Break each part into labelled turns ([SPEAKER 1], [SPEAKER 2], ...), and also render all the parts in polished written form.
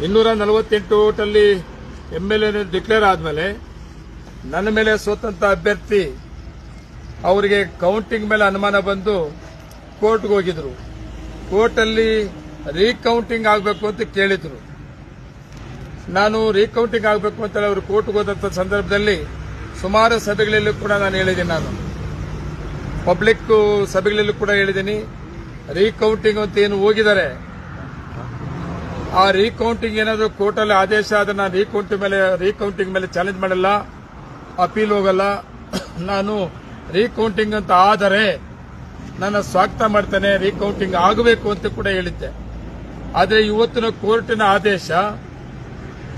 [SPEAKER 1] 248 ವೋಟಲ್ಲಿ MLA declare ಆದ್ಮೇಲೆ ನನ್ನ ಮೇಲೆ ಸೋತಂತ ಅಭ್ಯರ್ಥಿ ಅವರಿಗೆ ಕೌಂಟಿಂಗ್ ಮೇಲೆ ಅನುಮಾನ ಬಂದು ಕೋರ್ಟ್ಗೆ ಹೋಗಿದ್ರು. ಕೋರ್ಟಲ್ಲಿ ರೀಕೌಂಟಿಂಗ್ ಆಗಬೇಕು ಅಂತ ಕೇಳಿದ್ರು. ನಾನು ರೀಕೌಂಟಿಂಗ್ ಆಗಬೇಕು ಅಂತ ಅವರು ಕೋರ್ಟ್ಗೆ ಹೋದಂತ ಸಂದರ್ಭದಲ್ಲಿ ಸುಮಾರು ಸಭೆಗಳಲ್ಲೂ ಕೂಡ ನಾನು ಹೇಳಿದ್ದೀನಿ. ನಾನು ಪಬ್ಲಿಕ್ ಸಭೆಗಳಲ್ಲೂ ಕೂಡ ಹೇಳಿದ್ದೀನಿ. ರೀಕೌಂಟಿಂಗ್ ಅಂತ ಏನು ಹೋಗಿದ್ದಾರೆ, ಆ ರೀಕೌಂಟಿಂಗ್ ಏನಾದರೂ ಕೋರ್ಟಲ್ಲಿ ಆದೇಶ ಆದ್ರೆ ನಾನು ರೀಕೌಂಟಿಂಗ್ ಮೇಲೆ ಚಾಲೆಂಜ್ ಮಾಡಲ್ಲ, ಅಪೀಲ್ ಹೋಗಲ್ಲ. ನಾನು ರೀಕೌಂಟಿಂಗ್ ಅಂತ ಆದರೆ ನನ್ನ ಸ್ವಾಗತ ಮಾಡ್ತೇನೆ, ರೀಕೌಂಟಿಂಗ್ ಆಗಬೇಕು ಅಂತ ಕೂಡ ಹೇಳಿದ್ದೆ. ಆದರೆ ಇವತ್ತಿನ ಕೋರ್ಟಿನ ಆದೇಶ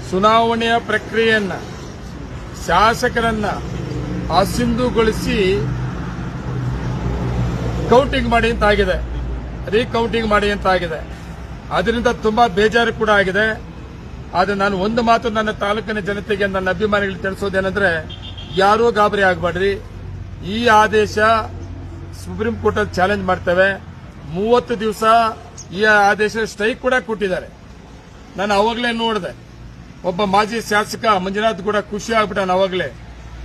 [SPEAKER 1] ಚುನಾವಣೆಯ ಪ್ರಕ್ರಿಯೆಯನ್ನ ಶಾಸಕರನ್ನ ಅಸಿಂಧುಗೊಳಿಸಿ ಕೌಂಟಿಂಗ್ ಮಾಡಿ ಅಂತ ಆಗಿದೆ, ರೀಕೌಂಟಿಂಗ್ ಮಾಡಿ ಅಂತ ಆಗಿದೆ. ಅದರಿಂದ ತುಂಬಾ ಬೇಜಾರು ಕೂಡ ಆಗಿದೆ. ಆದರೆ ನಾನು ಒಂದು ಮಾತು ನನ್ನ ತಾಲೂಕಿನ ಜನತೆಗೆ, ನನ್ನ ಅಭಿಮಾನಿಗಳಿಗೆ ತಿಳಿಸೋದೇನೆಂದ್ರೆ, ಯಾರೂ ಗಾಬರಿ ಆಗಬೇಡ್ರಿ. ಈ ಆದೇಶ ಸುಪ್ರೀಂ ಕೋರ್ಟ್ ಅಲ್ಲಿ ಚಾಲೆಂಜ್ ಮಾಡ್ತೇವೆ. 30 ದಿವಸ ಈ ಆದೇಶ ಸ್ಟ್ರೈಕ್ ಕೂಡ ಕೊಟ್ಟಿದ್ದಾರೆ. ನಾನು ಅವಾಗಲೇ ನೋಡಿದೆ, ಒಬ್ಬ ಮಾಜಿ ಶಾಸಕ ಮಂಜುನಾಥ್ ಕೂಡ ಖುಷಿ ಆಗ್ಬಿಟ್ಟ. ಅವಾಗಲೇ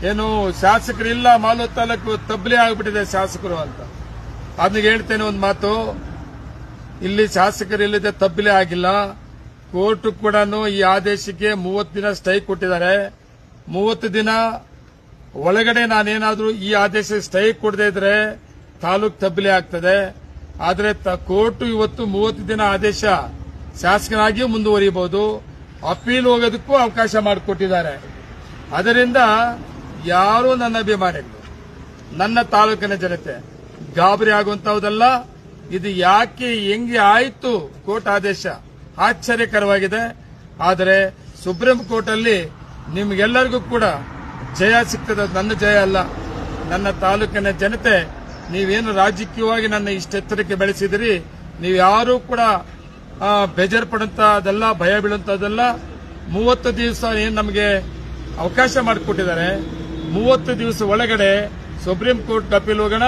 [SPEAKER 1] ಏನು ಶಾಸಕರಿಲ್ಲ, ಮಾಲೂರು ತಾಲೂಕು ತಬ್ಲಿ ಆಗ್ಬಿಟ್ಟಿದೆ ಶಾಸಕರು ಅಂತ. ಅದನ್ನ ಹೇಳ್ತೇನೆ ಒಂದು ಮಾತು, ಇಲ್ಲಿ ಶಾಸಕರಿಲ್ಲದೆ ತಬ್ಬಿಲೆ ಆಗಿಲ್ಲ. ಕೋರ್ಟ್ ಕೂಡ ಈ ಆದೇಶಕ್ಕೆ 30 ದಿನ ಸ್ಟೇ ಕೊಟ್ಟಿದ್ದಾರೆ. 30 ದಿನ ಒಳಗಡೆ ನಾನೇನಾದ್ರೂ ಈ ಆದೇಶ ಸ್ಟೇ ಕೊಡದೇ ಇದ್ರೆ ತಾಲೂಕ್ ತಬ್ಬಿಲೆ ಆಗ್ತದೆ. ಆದರೆ ಕೋರ್ಟ್ ಇವತ್ತು 30 ದಿನ ಆದೇಶ ಶಾಸಕನಾಗಿಯೂ ಮುಂದುವರಿಯಬಹುದು, ಅಪೀಲ್ ಹೋಗೋದಕ್ಕೂ ಅವಕಾಶ ಮಾಡಿಕೊಟ್ಟಿದ್ದಾರೆ. ಅದರಿಂದ ಯಾರು ನನ್ನ ಅಭಿಮಾನಿಗಳು, ನನ್ನ ತಾಲೂಕಿನ ಜನತೆ ಗಾಬರಿ ಆಗುವಂತಹದಲ್ಲ. ಇದು ಯಾಕೆ ಹೆಂಗೆ ಆಯಿತು ಕೋರ್ಟ್ ಆದೇಶ ಆಶ್ಚರ್ಯಕರವಾಗಿದೆ. ಆದರೆ ಸುಪ್ರೀಂ ಕೋರ್ಟ್ ಅಲ್ಲಿ ನಿಮ್ಗೆಲ್ಲರಿಗೂ ಕೂಡ ಜಯ ಸಿಗ್ತದೆ. ನನ್ನ ಜಯ ಅಲ್ಲ, ನನ್ನ ತಾಲೂಕಿನ ಜನತೆ. ನೀವೇನು ರಾಜಕೀಯವಾಗಿ ನನ್ನ ಇಷ್ಟೆತ್ತರಕ್ಕೆ ಬೆಳೆಸಿದಿರಿ, ನೀವು ಯಾರೂ ಕೂಡ ಬೇಜಾರು ಪಡುವಂತಹದಲ್ಲ, ಭಯ ಬೀಳುವಂತಹದಲ್ಲ. 30 ದಿವಸ ಏನು ನಮಗೆ ಅವಕಾಶ ಮಾಡಿಕೊಟ್ಟಿದ್ದಾರೆ, 30 ದಿವಸ ಒಳಗಡೆ ಸುಪ್ರೀಂ ಕೋರ್ಟ್ ಅಪೀಲ್ ಹೋಗೋಣ.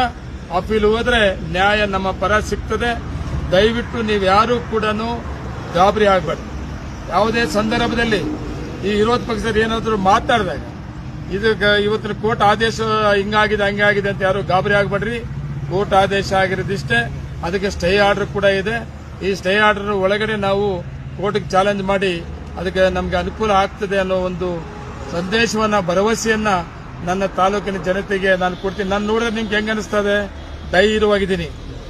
[SPEAKER 1] ಅಪೀಲ್ ಹೋದ್ರೆ ನ್ಯಾಯ ನಮ್ಮ ಪರ ಸಿಗ್ತದೆ. ದಯವಿಟ್ಟು ನೀವು ಯಾರು ಕೂಡ ಗಾಬರಿ ಆಗಬೇಡಿ. ಯಾವುದೇ ಸಂದರ್ಭದಲ್ಲಿ ಈ ವಿರೋಧ ಪಕ್ಷದಲ್ಲಿ ಏನಾದರೂ ಮಾತಾಡಿದಾಗ ಇದು ಇವತ್ತಿನ ಕೋರ್ಟ್ ಆದೇಶ ಹಿಂಗಾಗಿದೆ ಹಂಗಾಗಿದೆ ಅಂತ ಯಾರು ಗಾಬರಿ ಆಗಬೇಡ್ರಿ. ಕೋರ್ಟ್ ಆದೇಶ ಆಗಿರೋದಿಷ್ಟೇ. ಅದಕ್ಕೆ ಸ್ಟೇ ಆರ್ಡರ್ ಕೂಡ ಇದೆ. ಈ ಸ್ಟೇ ಆರ್ಡರ್ ಒಳಗಡೆ ನಾವು ಕೋರ್ಟ್ಗೆ ಚಾಲೆಂಜ್ ಮಾಡಿ ಅದಕ್ಕೆ ನಮಗೆ ಅನುಕೂಲ ಆಗ್ತದೆ ಅನ್ನೋ ಒಂದು ಸಂದೇಶವನ್ನ, ಭರವಸೆಯನ್ನ ನನ್ನ ತಾಲೂಕಿನ ಜನತೆಗೆ ನಾನು ಕೊಡ್ತೀನಿ. ನಾನು ನೋಡಿದ್ರೆ ನಿಮ್ಗೆ ಹೆಂಗ ಅನಿಸ್ತದೆ? ಧೈರ್ಯವಾಗಿದ್ದೀನಿ.